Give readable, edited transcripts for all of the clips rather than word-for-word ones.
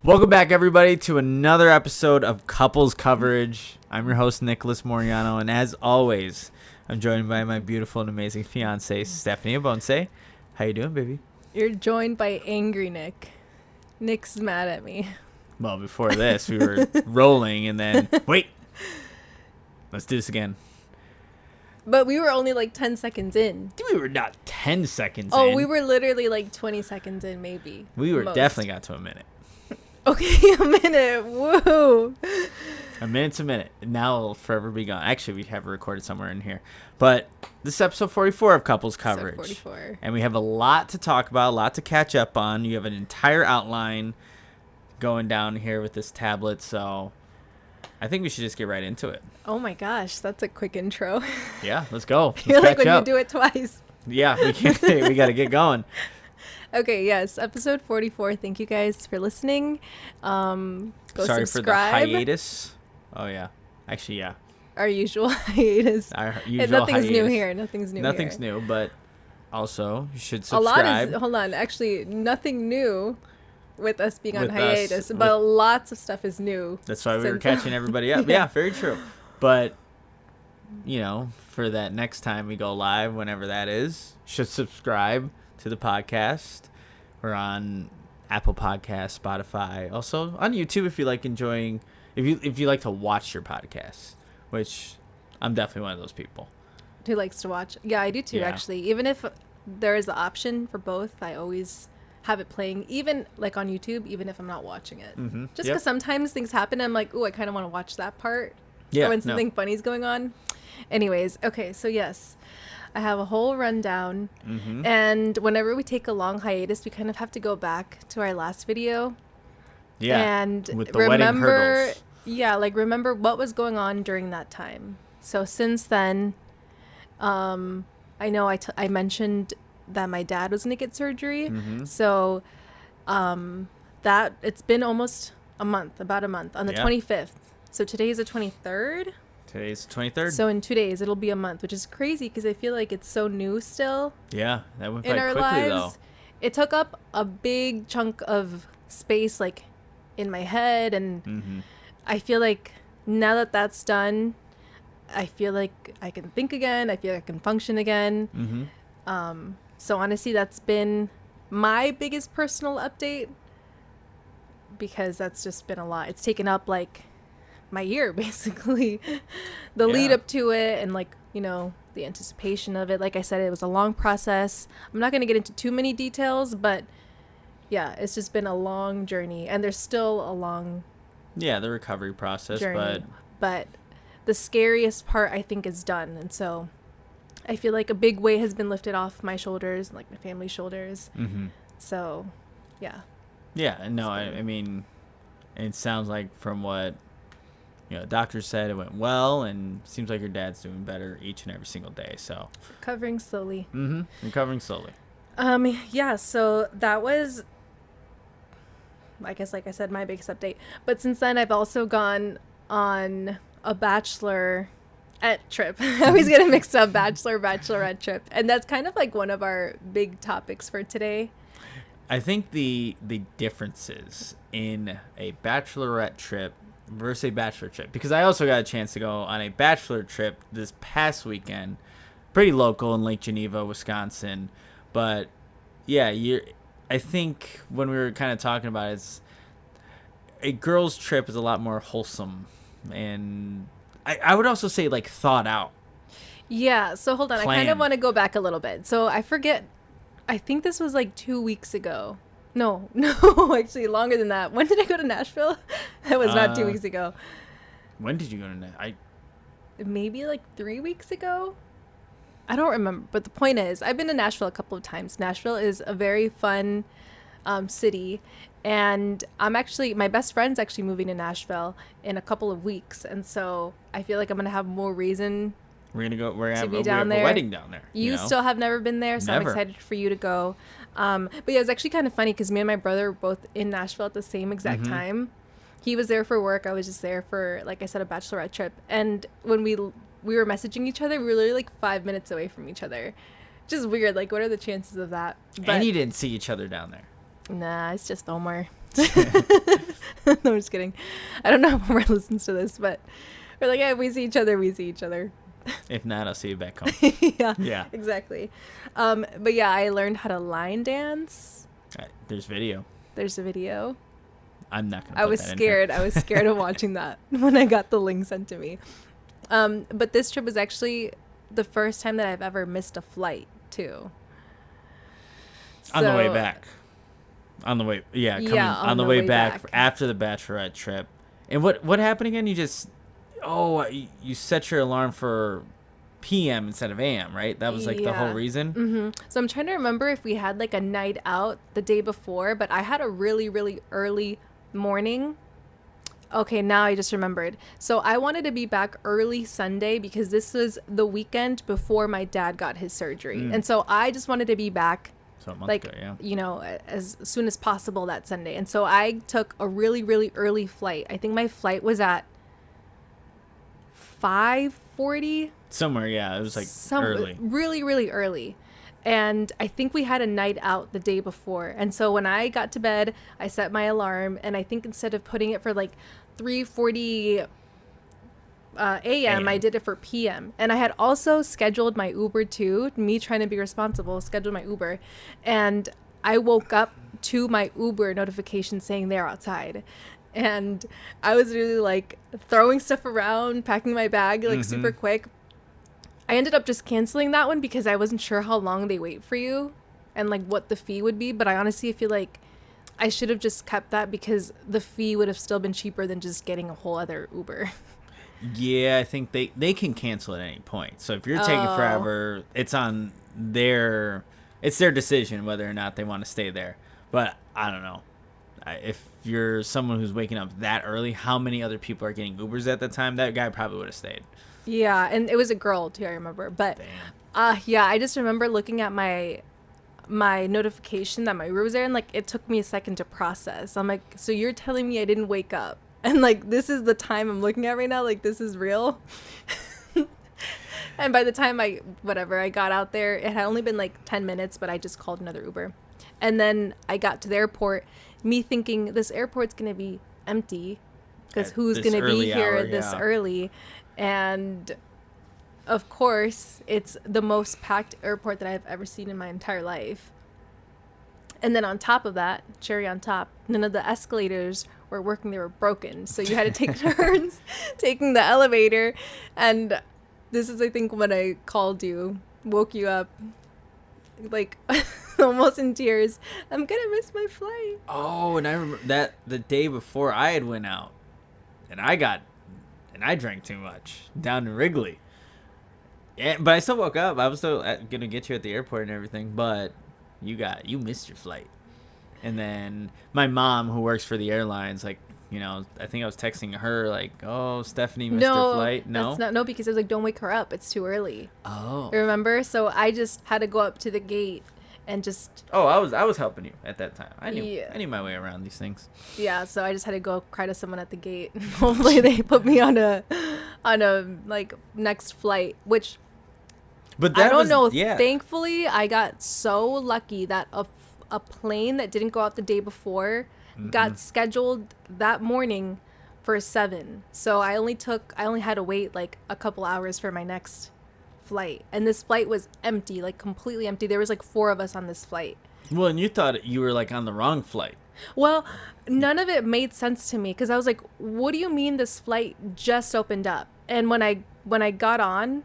Welcome back, everybody, to another episode of Couples Coverage. I'm your host, Nicholas Moriano, and as always, I'm joined by my beautiful and amazing fiancée, Stephanie Abonce. How you doing, baby? You're joined by angry Nick. Nick's mad at me. Well, before this, we were rolling, and then, wait, let's do this again. But we were only like 10 seconds in. We were not 10 seconds in. Oh, we were literally like 20 seconds in, maybe. We were most. definitely got to a minute. Okay, a minute. Whoa. A minute's a minute. Now it'll forever be gone. Actually, we have it recorded somewhere in here. But this is episode 44 of Couples Coverage. Episode 44. And we have a lot to talk about, a lot to catch up on. You have an entire outline going down here with this tablet, so I think we should just get right into it. Oh my gosh, that's a quick intro. Yeah, let's go. I feel like when you do it twice. Yeah, we got to get going. Okay, yes, episode 44. Thank you guys for listening. Go Sorry subscribe. for the hiatus. Oh, yeah. Actually, yeah. Our usual hiatus. Our usual Nothing's hiatus. new here. Nothing's new, but also you should subscribe. subscribe. Actually, nothing new with us being on With hiatus, us, but lots of stuff is new. That's why we were catching everybody up. Yeah, very true. But, you know, for that next time we go live, whenever that is, you should subscribe to the podcast. We're on Apple Podcasts, Spotify, also on YouTube if you like enjoying, if you like to watch your podcasts, which I'm definitely one of those people. Who likes to watch? Yeah, I do too, actually. Even if there is the option for both, I always have it playing, even like on YouTube, even if I'm not watching it. Mm-hmm. Just because sometimes things happen, I'm like, oh, I kind of want to watch that part. Yeah. Or when something funny's going on. Anyways, okay, so yes. I have a whole rundown, and whenever we take a long hiatus, we kind of have to go back to our last video. Yeah, and with the wedding hurdles. Yeah, like remember what was going on during that time. So since then, I know I mentioned that my dad was going to get surgery. So that it's been almost about a month, on the 25th. So today is the 23rd. Today's the 23rd. So in 2 days, it'll be a month, which is crazy because I feel like it's so new still. Yeah, that went by in our quickly, lives. though. It took up a big chunk of space, like, in my head. And I feel like now that that's done, I feel like I can think again. I feel like I can function again. So honestly, that's been my biggest personal update because that's just been a lot. It's taken up, like, my year, basically. The lead up to it and, like, you know, the anticipation of it. Like I said, it was a long process. I'm not going to get into too many details, but yeah, it's just been a long journey, and there's still a long the recovery process journey, but the scariest part I think is done. And so I feel like a big weight has been lifted off my shoulders, like my family's shoulders. So no, I mean, it sounds like from what doctors said, it went well, and seems like your dad's doing better each and every single day. So recovering slowly. Recovering slowly. So that was, I guess, like I said, my biggest update. But since then, I've also gone on a Bachelorette trip. I always get it mixed up, Bachelorette trip, and that's kind of like one of our big topics for today. I think the differences in a Bachelorette trip versus a Bachelor trip, because I also got a chance to go on a Bachelor trip this past weekend, pretty local in Lake Geneva, Wisconsin. But yeah, I think when we were kind of talking about it, it's a girl's trip is a lot more wholesome, and I would also say like thought out. Yeah, so hold on, I kind of want to go back a little bit. So I forget, I think this was like 2 weeks ago. No, actually longer than that. When did I go to Nashville? That was not 2 weeks ago. When did you go to Nashville? Maybe like 3 weeks ago? I don't remember. But the point is, I've been to Nashville a couple of times. Nashville is a very fun city. And my best friend's actually moving to Nashville in a couple of weeks. And so I feel like I'm going to have more reason we're gonna have a wedding down there. You still have never been there, so I'm excited for you to go. But yeah, it's actually kind of funny because me and my brother were both in Nashville at the same exact time. He was there for work. I was just there for, like I said, a Bachelorette trip. And when we were messaging each other, we were literally like 5 minutes away from each other. Just weird. Like, what are the chances of that? And you didn't see each other down there. Nah, it's just Omar. No, I'm just kidding. I don't know if Omar listens to this, but we're like, yeah, we see each other, we see each other. If not, I'll see you back home. Yeah, exactly. But yeah, I learned how to line dance. There's video. There's a video. I'm not gonna. I was scared. I was scared of watching that when I got the link sent to me. But this trip was actually the first time that I've ever missed a flight too. On the way back. On the way, on the way back after the Bachelorette trip. And what happened again? You just, you set your alarm for PM instead of AM, right? That was like the whole reason. Mm-hmm. So I'm trying to remember if we had like a night out the day before, but I had a really, really early morning. Okay, now I just remembered. So I wanted to be back early Sunday because this was the weekend before my dad got his surgery. And so I just wanted to be back like, as soon as possible that Sunday. And so I took a really, really early flight. I think my flight was at 5:40. Somewhere, yeah. It was like early. Really, really early. And I think we had a night out the day before. And so when I got to bed, I set my alarm. And I think instead of putting it for like 3:40 a.m., I did it for p.m. And I had also scheduled my Uber too. Me trying to be responsible, scheduled my Uber. And I woke up to my Uber notification saying they're outside. And I was really like throwing stuff around, packing my bag like super quick. I ended up just canceling that one because I wasn't sure how long they wait for you and like what the fee would be. But I honestly feel like I should have just kept that because the fee would have still been cheaper than just getting a whole other Uber. Yeah, I think they can cancel at any point. So if you're taking forever, it's their decision whether or not they want to stay there. But I don't know. If you're someone who's waking up that early, how many other people are getting Ubers at the time? That guy probably would have stayed. Yeah, and it was a girl too, I remember. But I just remember looking at my notification that my Uber was there, and like it took me a second to process. I'm like, so you're telling me I didn't wake up? And like this is the time I'm looking at right now, like this is real. And by the time I got out there, it had only been like 10 minutes, but I just called another Uber. And then I got to the airport, me thinking this airport's going to be empty because who's going to be here this early? And of course, it's the most packed airport that I've ever seen in my entire life. And then on top of that, cherry on top, none of the escalators were working. They were broken. So you had to take turns taking the elevator. And this is, I think, when I called you, woke you up, like almost in tears. I'm going to miss my flight. Oh, and I remember that the day before I had went out and I drank too much down in Wrigley. Yeah, but I still woke up. I was still going to get you at the airport and everything, but you missed your flight. And then my mom, who works for the airlines, like, I think I was texting her like, oh, Stephanie missed her flight. No, because I was like, don't wake her up. It's too early. Oh. Remember? So I just had to go up to the gate and just. Oh, I was helping you at that time. I knew my way around these things. Yeah. So I just had to go cry to someone at the gate. Hopefully they put me on a like next flight, which. But I don't know. Yeah. Thankfully, I got so lucky that a plane that didn't go out the day before got scheduled that morning for 7. So I only had to wait like a couple hours for my next flight. And this flight was empty, like completely empty. There was like 4 of us on this flight. Well, and you thought you were like on the wrong flight. Well, none of it made sense to me because I was like, what do you mean this flight just opened up? And when I got on,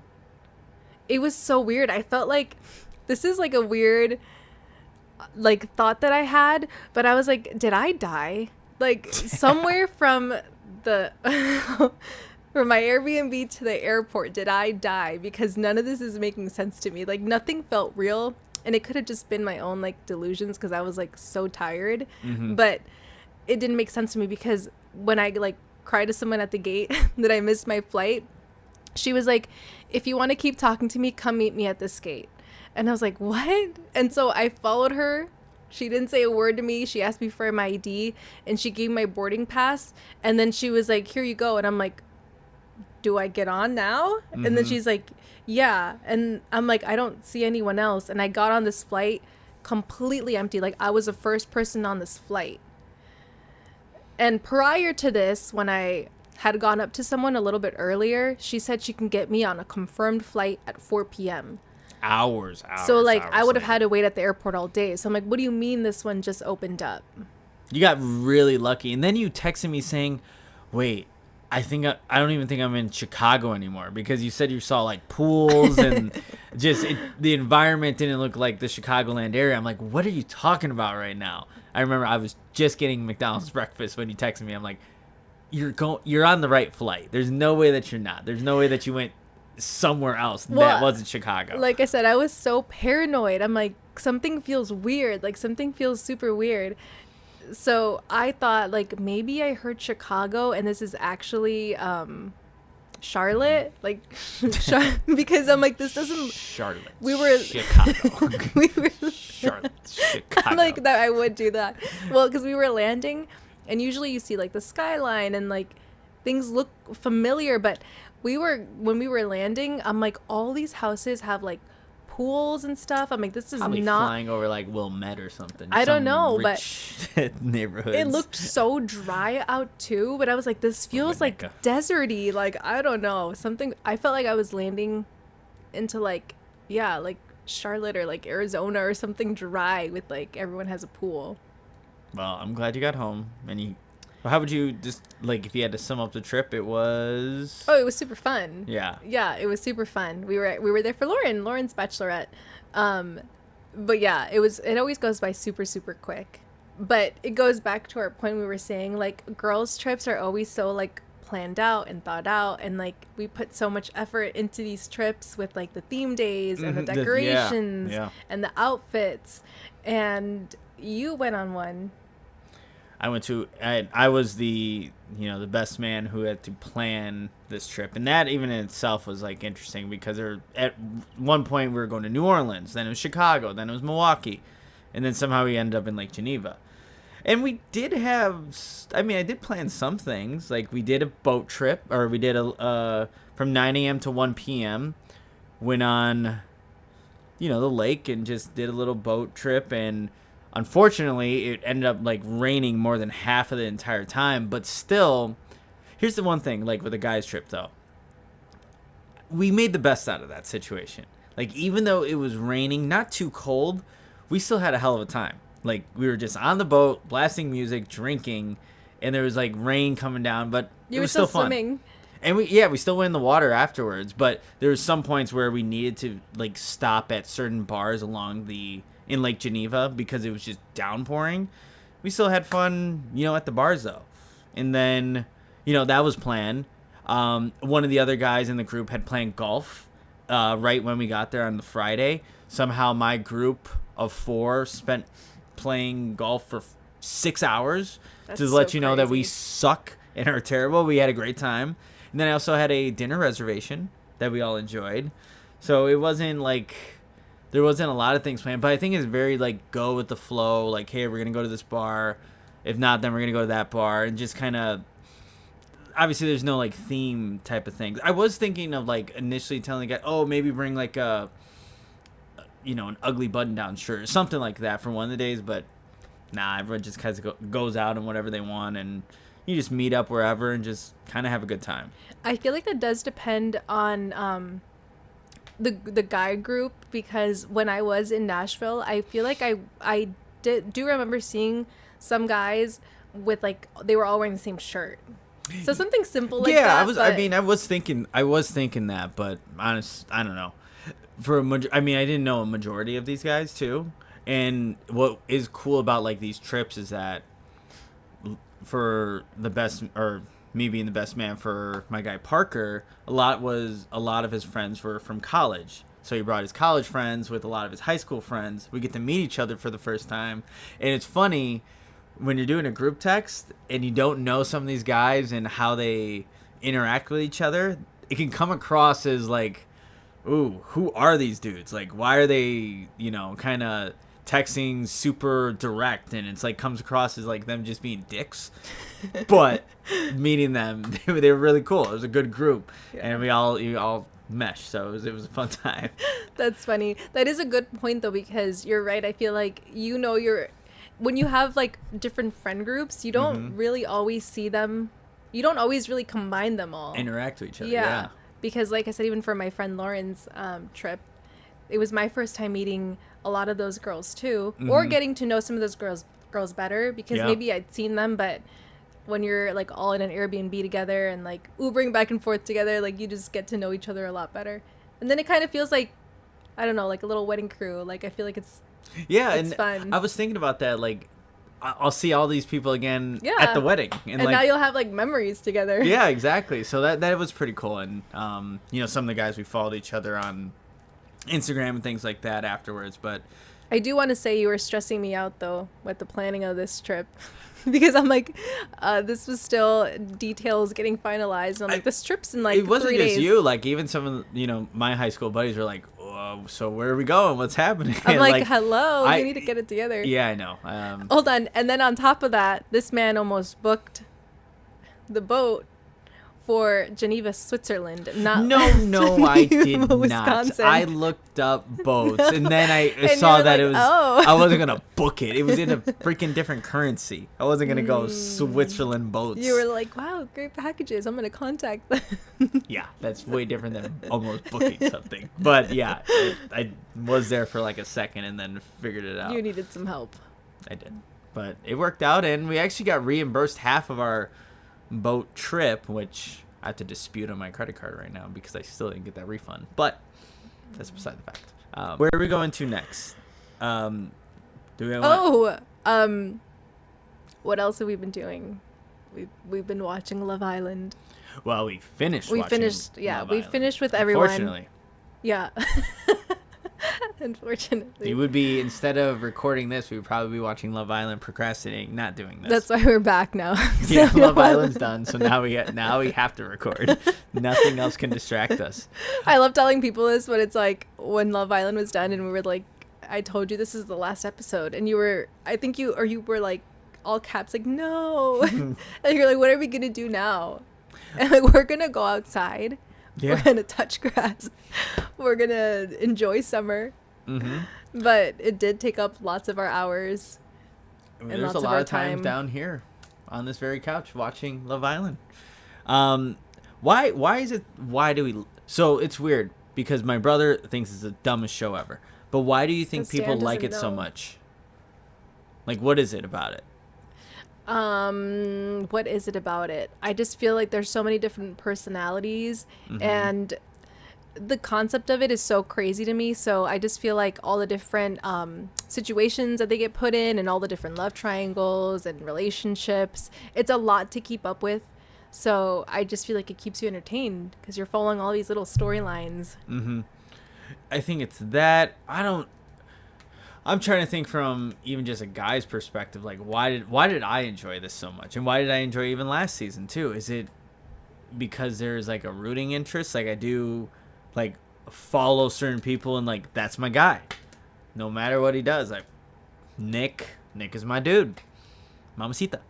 it was so weird. I felt like this is like a weird like thought that I had, but I was like, did I die? Like somewhere from the from my Airbnb to the airport, did I die? Because none of this is making sense to me. Like nothing felt real, and it could have just been my own like delusions because I was like so tired. But it didn't make sense to me because when I like cried to someone at the gate that I missed my flight, she was like, if you want to keep talking to me, come meet me at this gate. And I was like, what? And so I followed her. She didn't say a word to me. She asked me for my ID and she gave my boarding pass. And then she was like, here you go. And I'm like, do I get on now? And then she's like, yeah. And I'm like, I don't see anyone else. And I got on this flight completely empty. Like I was the first person on this flight. And prior to this, when I had gone up to someone a little bit earlier, she said she can get me on a confirmed flight at 4 p.m. Hours. So, like, hours I would have later. had to wait at the airport all day. So I'm like, what do you mean this one just opened up? You got really lucky. And then you texted me saying, wait, I don't even think I'm in Chicago anymore, because you said you saw like pools and the environment didn't look like the Chicagoland area. I'm like, what are you talking about right now? I remember I was just getting McDonald's breakfast when you texted me. I'm like, you're on the right flight. There's no way that you're not. There's no way that you went somewhere else that wasn't Chicago. Like I said, I was so paranoid. I'm like, something feels weird. Like, something feels super weird. So I thought, like, maybe I heard Chicago and this is actually Charlotte. Like, because I'm like, this doesn't... Charlotte. We were... Chicago. we were... Charlotte. Chicago. I'm like, that I would do that. Well, because we were landing, and usually you see, like, the skyline and, like, things look familiar, but when we were landing, I'm like, all these houses have, like, pools and stuff. I'm like, this is Probably not flying over like Wilmette or something. I don't some know, rich neighborhoods. it looked so dry out too, but I was like, this feels like deserty. Like, I don't know, something. I felt like I was landing into like Charlotte or like Arizona or something dry with like everyone has a pool. Well, I'm glad you got home. And how would you just, like, if you had to sum up the trip? It was... Oh, it was super fun. Yeah, it was super fun. We were there for Lauren's Bachelorette. But yeah, it always goes by super, super quick. But it goes back to our point we were saying, like, girls' trips are always so, like, planned out and thought out, and, like, we put so much effort into these trips with, like, the theme days and the decorations and the outfits. And you went on one. I was the the best man who had to plan this trip, and that even in itself was like interesting, because at one point we were going to New Orleans, then it was Chicago, then it was Milwaukee, and then somehow we ended up in Lake Geneva. And we did I did plan some things, like we did a boat trip, or we did from 9 a.m. to 1 p.m. went on the lake and just did a little boat trip. And unfortunately, it ended up like raining more than half of the entire time. But still, here's the one thing, like with a guy's trip though, we made the best out of that situation. Like, even though it was raining, not too cold, we still had a hell of a time. Like, we were just on the boat, blasting music, drinking, and there was like rain coming down, but it was still fun. Swimming. And we still went in the water afterwards, but there was some points where we needed to like stop at certain bars in Lake Geneva because it was just downpouring. We still had fun, at the bars though. And then, that was planned. One of the other guys in the group had planned golf right when we got there on the Friday. Somehow my group of 4 spent playing golf for 6 hours. That's to let so you know that we crazy. suck and are terrible. We had a great time. And then I also had a dinner reservation that we all enjoyed. So it wasn't like there wasn't a lot of things planned, but I think it's very like go with the flow. Like, hey, we're going to go to this bar. If not, then we're going to go to that bar, and just kind of, obviously there's no like theme type of things. I was thinking of like initially telling the guy, oh, maybe bring like an ugly button down shirt or something like that for one of the days, but nah, everyone just kind of goes out and whatever they want, and you just meet up wherever and just kind of have a good time. I feel like that does depend on the guy group, because when I was in Nashville, I feel like I do remember seeing some guys with like they were all wearing the same shirt. So something simple like that. Yeah, I was thinking that, but honest, I don't know. I didn't know a majority of these guys too. And what is cool about like these trips is that for the best, or me being the best man for my guy Parker, a lot of his friends were from college. So he brought his college friends with a lot of his high school friends. We get to meet each other for the first time. And it's funny when you're doing a group text and you don't know some of these guys and how they interact with each other, it can come across as like, ooh, who are these dudes? Like, why are they, kind of texting super direct, and it's like comes across as like them just being dicks. But meeting them, they were really cool. It was a good group, and we all meshed, so it was a fun time. That's funny. That is a good point though, because you're right. I feel like when you have like different friend groups, you don't really always see them. You don't always really combine them all. Interact with each other. Yeah. Because like I said, even for my friend Lauren's trip, it was my first time meeting a lot of those girls too, or getting to know some of those girls better, because maybe I'd seen them, but when you're like all in an Airbnb together and like Ubering back and forth together, like you just get to know each other a lot better. And then it kind of feels like, I don't know, like a little wedding crew. Like I feel like it's fun. I was thinking about that. Like I'll see all these people again at the wedding, and like, now you'll have like memories together. Yeah, exactly. So that was pretty cool. And you know, some of the guys, we followed each other on Instagram and things like that afterwards. But I do want to say you were stressing me out though with the planning of this trip. Because I'm like, this was still details getting finalized. And I'm like, this trip's in like 3 days. It wasn't just you. Like, even some of the, you know, my high school buddies were like, oh, so where are we going? What's happening? I'm like, hello, you need to get it together. Yeah, I know. Hold on. And then on top of that, this man almost booked the boat for Geneva, Switzerland. No, I did Wisconsin. Not. I looked up boats, and then I saw that like, it was. Oh. I wasn't gonna book it. It was in a freaking different currency. I wasn't gonna go Switzerland boats. You were like, wow, great packages. I'm gonna contact them. Yeah, that's way different than almost booking something. But yeah, I was there for like a second and then figured it out. You needed some help. I did, but it worked out, and we actually got reimbursed half of our boat trip, which I have to dispute on my credit card right now because I still didn't get that refund, but that's beside the fact. Where are we going to next? Do we what else have we been doing? We've been watching Love Island. Well, we finished Love finished with everyone. Unfortunately. Yeah. Unfortunately. You would be, instead of recording this, we would probably be watching Love Island, procrastinating, not doing this. That's why we're back now. Yeah, Love Island's done, so now we have to record. Nothing else can distract us. I love telling people this, but it's like when Love Island was done and we were like, I told you this is the last episode, and you were like all caps like, no. And you're like, what are we gonna do now? And like, we're gonna go outside. Yeah. We're gonna touch grass. We're gonna enjoy summer. But it did take up lots of our hours. I mean, there's a lot of times down here on this very couch watching Love Island. Why do we? So it's weird because my brother thinks it's the dumbest show ever. But why do you think people like it so much? Like, what is it about it? What is it about it? I just feel like there's so many different personalities, and the concept of it is so crazy to me. So I just feel like all the different situations that they get put in, and all the different love triangles and relationships, it's a lot to keep up with. So I just feel like it keeps you entertained because you're following all these little storylines. I think it's that. I'm trying to think from even just a guy's perspective, like why did I enjoy this so much, and why did I enjoy even last season too? Is it because there's like a rooting interest, like I do like follow certain people and like that's my guy, no matter what he does. Like Nick is my dude, Mamacita.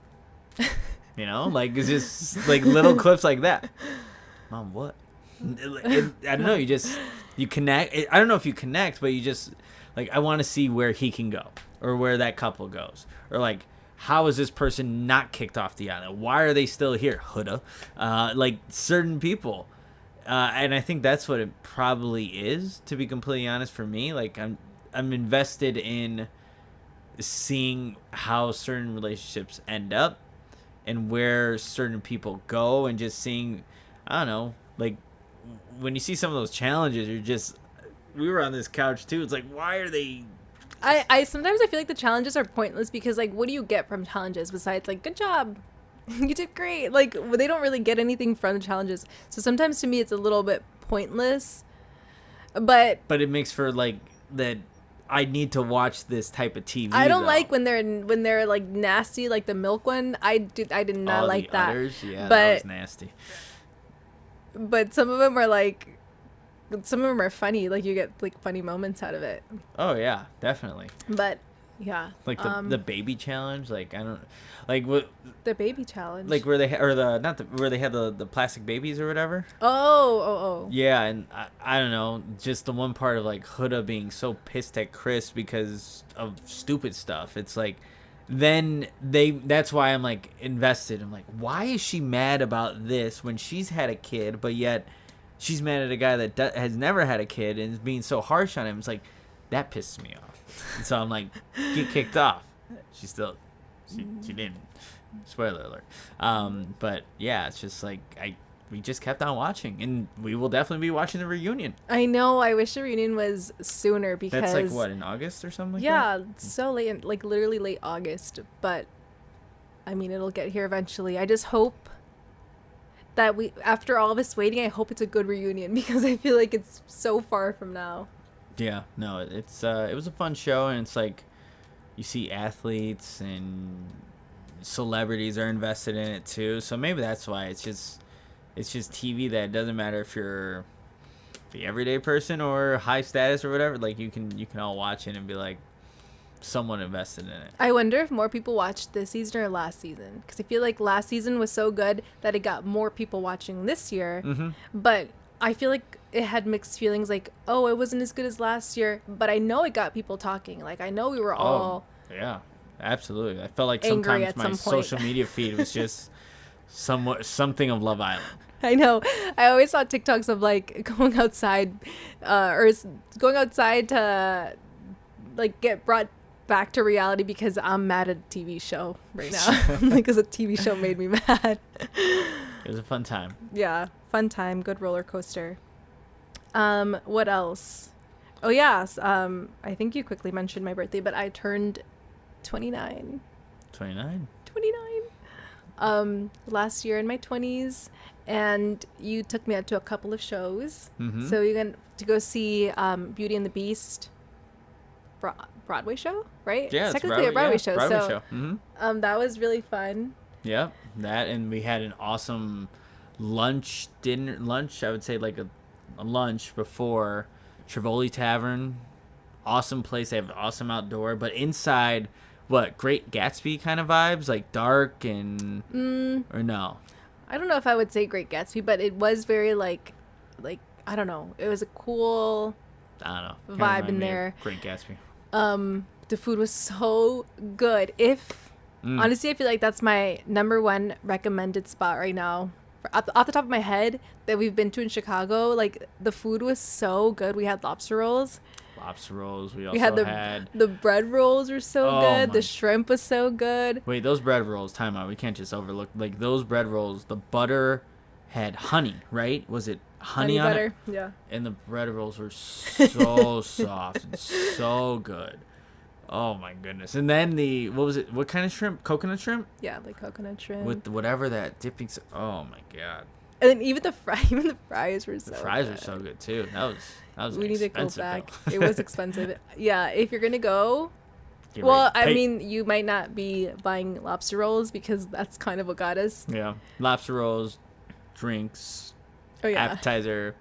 You know, like it's just like little clips like that. Mom, what? I don't know. You connect. I don't know if you connect, but you just. Like, I want to see where he can go or where that couple goes. Or, like, how is this person not kicked off the island? Why are they still here? Huda. Like, certain people. And I think that's what it probably is, to be completely honest, for me. Like, I'm invested in seeing how certain relationships end up and where certain people go, and just seeing, I don't know, like, when you see some of those challenges, you're just... We were on this couch too. It's like, why are they? I sometimes I feel like the challenges are pointless because like, what do you get from challenges besides like, good job, you did great? Like, they don't really get anything from the challenges. So sometimes to me, it's a little bit pointless. But it makes for like that. I need to watch this type of TV. I don't like when they're like nasty, like the milk one. I did not like that. Udders? Yeah, that was nasty. But some of them are like. Some of them are funny, like you get like funny moments out of it. Oh yeah, definitely. But yeah, like the baby challenge, like I don't like what the baby challenge, like where they where they had the plastic babies or whatever. Oh. Yeah, and I don't know, just the one part of like Huda being so pissed at Chris because of stupid stuff. It's like then that's why I'm like invested. I'm like, why is she mad about this when she's had a kid, but yet she's mad at a guy that has never had a kid and is being so harsh on him? It's like, that pisses me off. And so I'm like, get kicked off. She didn't. Spoiler alert. But yeah, it's just like we just kept on watching, and we will definitely be watching the reunion. I know. I wish the reunion was sooner because that's like what, in August or something like that? Yeah, so late, like literally late August. But I mean, it'll get here eventually. I just hope that after all this waiting, I hope it's a good reunion because I feel like it's so far from now. Yeah, no, it was a fun show, and it's like you see athletes and celebrities are invested in it too. So maybe that's why it's just TV that it doesn't matter if you're the everyday person or high status or whatever. Like you can all watch it and be like somewhat invested in it. I wonder if more people watched this season or last season, because I feel like last season was so good that it got more people watching this year. Mm-hmm. But I feel like it had mixed feelings, like, oh, it wasn't as good as last year, but I know it got people talking. Like, I know we were all yeah, absolutely. I felt like angry sometimes my some point. social media feed was just something of Love Island. I know. I always saw TikToks of like going outside to like get brought back to reality because I'm mad at a TV show right now. Because a TV show made me mad. It was a fun time. Yeah, fun time. Good roller coaster. What else? Oh yes. I think you quickly mentioned my birthday, but I turned 29. 29. Last year in my 20s, and you took me out to a couple of shows. Mm-hmm. So you went to go see Beauty and the Beast Broadway show, right? Yeah, it's technically a Broadway show. Broadway so show. Mm-hmm. That was really fun. Yep, that, and we had an awesome lunch, I would say like a lunch before Trivoli Tavern. Awesome place. They have awesome outdoor, but inside, what, Great Gatsby kind of vibes, like dark and or no? I don't know if I would say Great Gatsby, but it was very like I don't know. It was a cool vibe in there. Great Gatsby. The food was so good. Honestly, I feel like that's my number one recommended spot right now. Off the top of my head that we've been to in Chicago, like the food was so good. We had lobster rolls. We also had the bread rolls were so good. The shrimp was so good. Wait, those bread rolls, time out. We can't just overlook, like, those bread rolls. The butter had honey, right? Was it honey on butter? It? Yeah. And the bread rolls were so soft and so good. Oh my goodness. And then what was it? What kind of shrimp? Coconut shrimp? Yeah, like coconut shrimp. With whatever that dipping. Oh my god. And then even the fries were so good. The fries were so good too. That was we need to go expensive, back. though. It was expensive. Yeah, if you're gonna go, I mean, you might not be buying lobster rolls because that's kind of what got us. Yeah, lobster rolls, drinks, appetizer,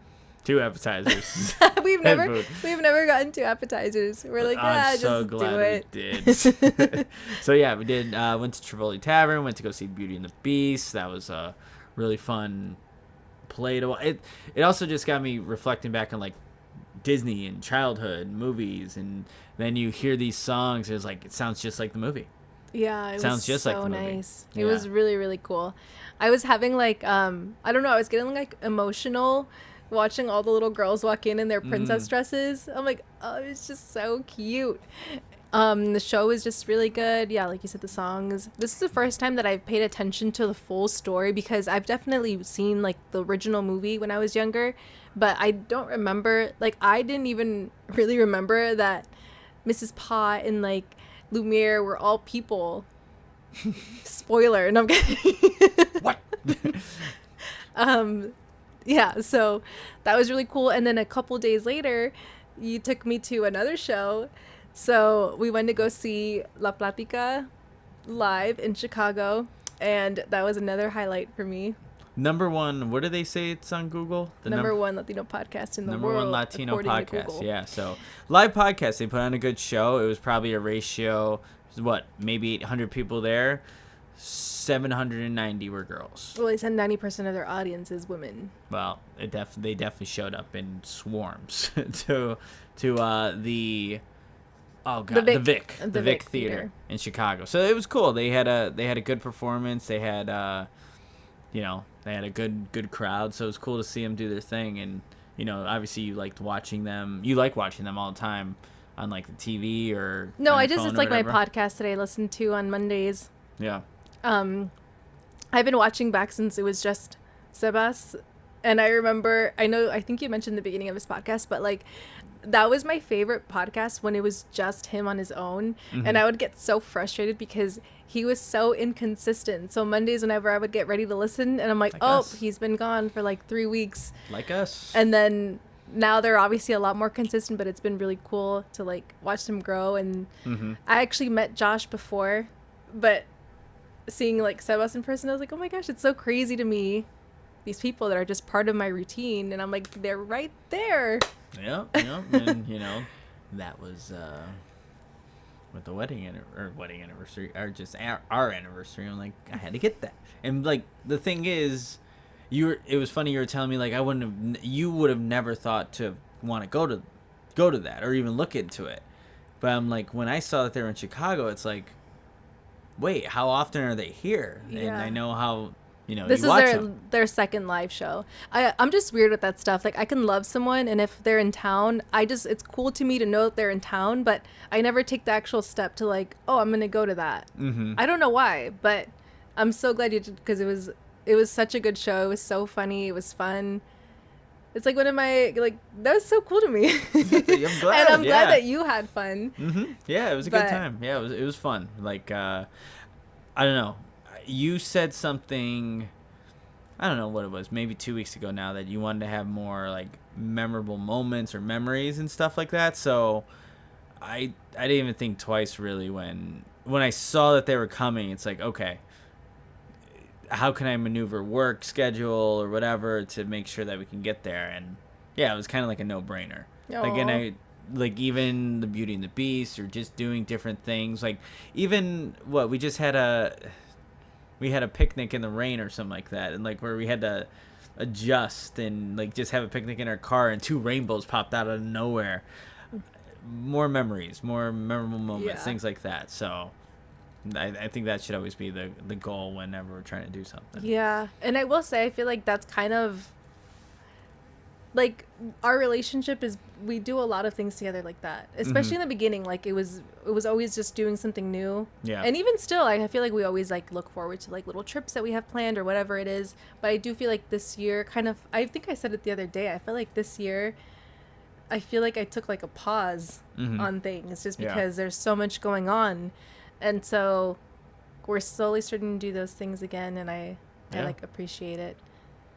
2 appetizers. we've never gotten 2 appetizers. We're like, I'm so just glad do it. we did. So yeah, we did. Went to Trivoli Tavern. Went to go see Beauty and the Beast. That was a really fun play to. It also just got me reflecting back on like Disney and childhood movies, and then you hear these songs. It's like it sounds just like the movie. Yeah, it sounds was just so like the movie. Nice. It was really, really cool. I was having like I don't know, I was getting like emotional watching all the little girls walk in their princess dresses. I'm like, oh, it's just so cute. The show was just really good. Yeah, like you said, the songs. This is the first time that I've paid attention to the full story because I've definitely seen like the original movie when I was younger, but I don't remember, like I didn't even really remember that Mrs. Pot and like Lumiere were all people. Spoiler, no I'm kidding. What? Yeah, so that was really cool. And then a couple days later, you took me to another show. So we went to go see La Platica live in Chicago, and that was another highlight for me. Number 1, what do they say it's on Google? The number 1 Latino podcast in the number world. Number 1 Latino podcast, yeah. So live podcast, they put on a good show. It was probably a ratio, maybe 800 people there. 790 were girls. Well, they said 90% of their audience is women. Well, they definitely showed up in swarms to the Oh god, the Vic Theater Theater in Chicago. So it was cool. They had a good performance. They had they had a good crowd. So it was cool to see them do their thing. And obviously you liked watching them. You like watching them all the time on like the TV or no, on I your just phone it's or like my whatever. podcast that I listen to on Mondays. Yeah. I've been watching back since it was just Sebas, and I think you mentioned the beginning of his podcast, but like that was my favorite podcast when it was just him on his own. And I would get so frustrated because he was so inconsistent. So Mondays, whenever I would get ready to listen, and I'm like us. he's been gone for like 3 weeks, Like us. and then now they're obviously a lot more consistent, but it's been really cool to like watch them grow. And I actually met Josh before, but seeing like Sebas in person, I was like, oh my gosh, it's so crazy to me, these people that are just part of my routine, and I'm like, they're right there. Yep. And that was with the wedding anniversary, or just our anniversary. I'm like, I had to get that. And like the thing is, it was funny, you were telling me like you would have never thought to want to go to that or even look into it. But I'm like, when I saw that they were in Chicago, it's like, wait, how often are they here? Yeah. And I know how This you watch is them. their second live show. I'm just weird with that stuff. Like I can love someone, and if they're in town, it's cool to me to know that they're in town, but I never take the actual step to like, oh, I'm gonna go to that. I don't know why, but I'm so glad you did, because it was such a good show. It was so funny. It was fun. It's like one of my that was so cool to me. I'm glad. And I'm yeah. glad that you had fun. Yeah, it was a good time. Yeah, it was fun. Like I don't know. You said something, I don't know what it was, maybe 2 weeks ago now, that you wanted to have more like memorable moments or memories and stuff like that. So I didn't even think twice really when I saw that they were coming. It's like, okay, how can I maneuver work schedule or whatever to make sure that we can get there? And yeah, it was kind of like a no-brainer. Like, and even the Beauty and the Beast, or just doing different things. Like even we just had a picnic in the rain or something like that, and like where we had to adjust and like just have a picnic in our car, and 2 rainbows popped out of nowhere. More memories, more memorable moments, things like that. So I think that should always be the goal whenever we're trying to do something. Yeah, and I will say, I feel like that's kind of like our relationship is, we do a lot of things together like that, especially in the beginning. Like it was always just doing something new. Yeah. And even still, I feel like we always like look forward to like little trips that we have planned or whatever it is. But I do feel like this year I think I said it the other day, I feel like this year I feel like I took like a pause on things just because there's so much going on. And so we're slowly starting to do those things again, and I like appreciate it,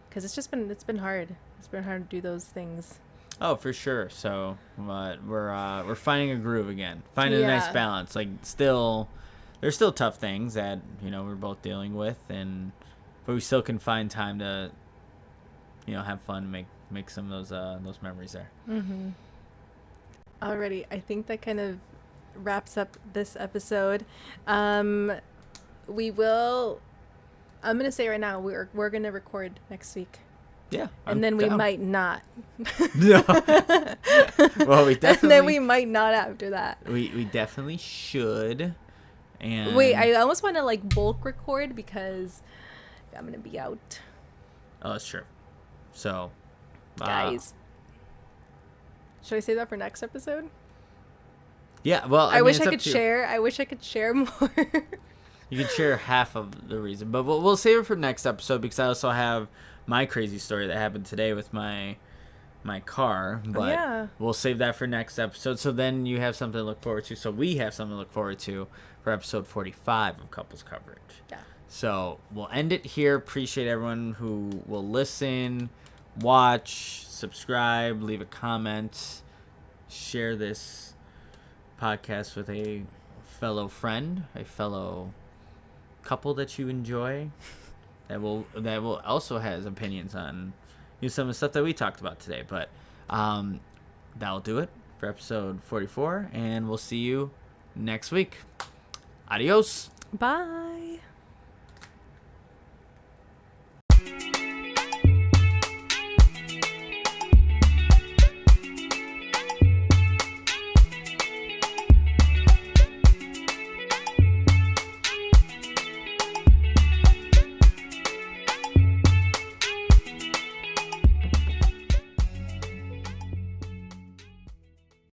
because it's been hard. It's been hard to do those things. Oh, for sure. So we're finding a groove again, finding a nice balance. Like there's still tough things that we're both dealing with, but we still can find time to have fun, make some of those memories there. Alrighty, I think that kind of wraps up this episode. I'm gonna say right now, we're gonna record next week. Yeah, and then we might not. No. Well, we definitely. And then we might not after that. We definitely should. And wait, I almost want to like bulk record, because I'm gonna be out. Oh, that's true. So, guys, should I say that for next episode? Yeah, well, I wish I could share. I wish I could share more. You can share half of the reason, but we'll save it for next episode, because I also have my crazy story that happened today with my car. But we'll save that for next episode. So then you have something to look forward to. So we have something to look forward to for episode 45 of Couples Coverage. Yeah. So we'll end it here. Appreciate everyone who will listen, watch, subscribe, leave a comment, share this podcast with a fellow friend, a fellow couple that you enjoy, that will also has opinions on some of the stuff that we talked about today. But that'll do it for episode 44, and we'll see you next week. Adios. Bye.